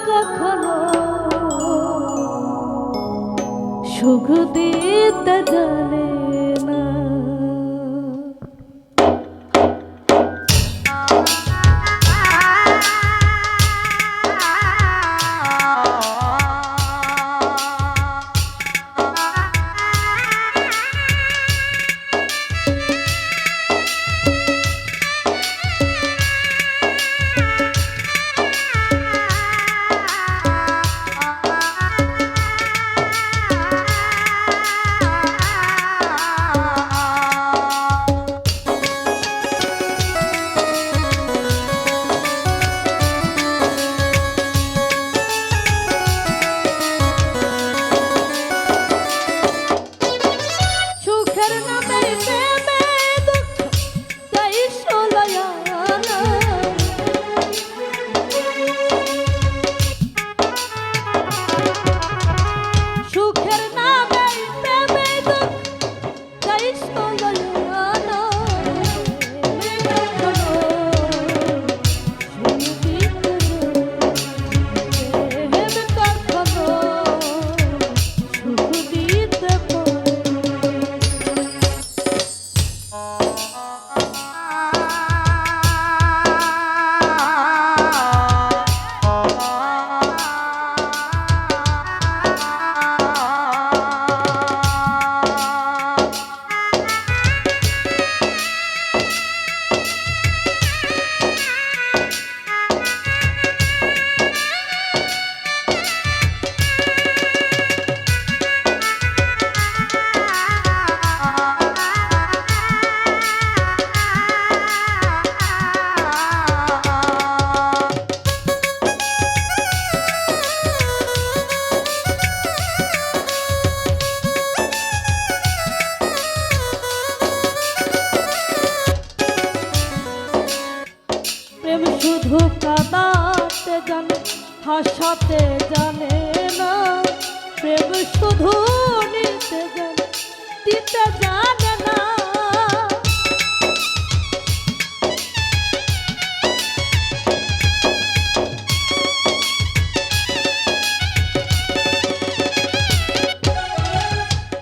কখনো সুখ দিতে জানে না। শুধু কাঁদাতে জানে হাসাতে জানে না, প্রেম শুধু নিতে জানে দিতে জানে না।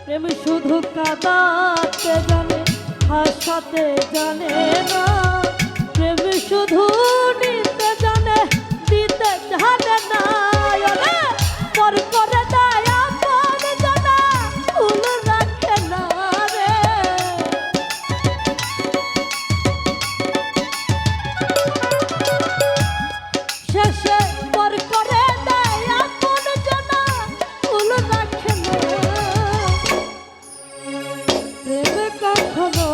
প্রেম শুধু কাঁদাতে জানে হাসাতে জানে না, প্রেম শুধু নিতে জানে দিতে জানে না। পর করে দেয় আপন জানা ভুল রাখে না রে। শেষে পর করে দেয় আপন জানা ভুল রাখে না। প্রেম কখনো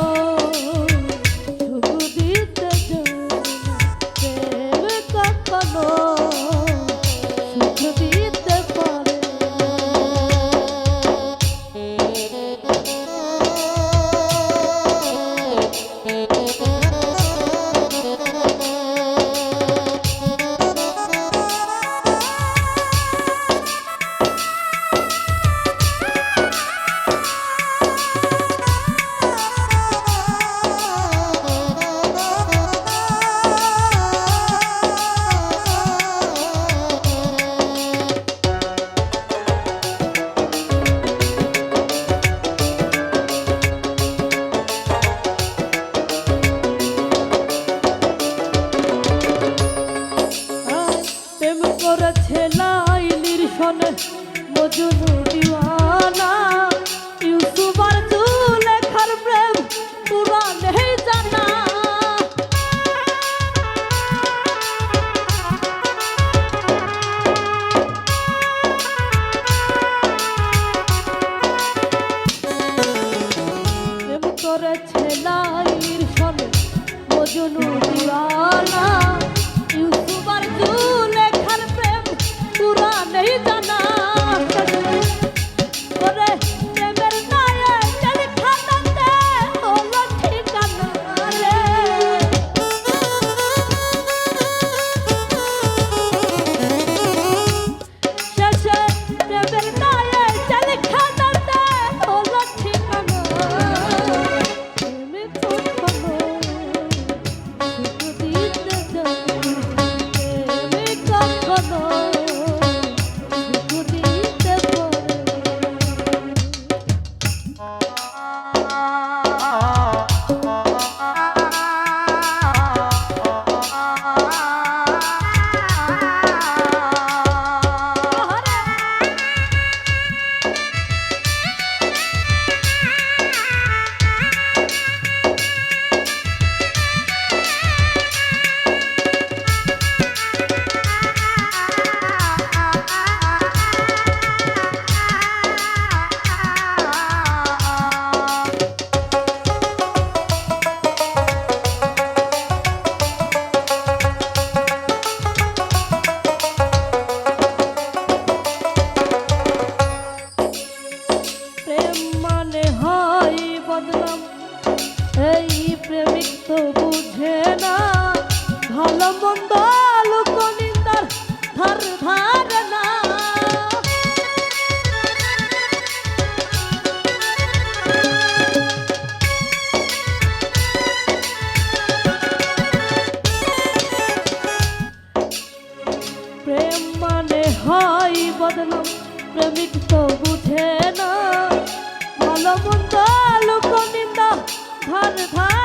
করেছে লাইলির সনে মজনু দিওয়ানা, ইউসুফ আর জুলেখার প্রেম পুরা নেই জানা। প্রেম করেছে লাইলির সনে মজনু দিওয়ানা, ইউসুফ আর জুলেখার প্রেম পুরা নেই জানা। ওরে প্রেমের নায়ে জেলখানাতে হলো ঠিকানা রে। শেষে প্রেমের নায়ে জেলখানাতে হলো ঠিকানা। প্রেমে কখনো সুখ দিতে জানে বুঝে না, ভালো মন্দ লোক নিন্দার ধার ধার না। প্রেম মানে হয় বদনাম, প্রেমিক তো বুঝে না, ভালো মন্দ লোক নিন্দা ধার ধার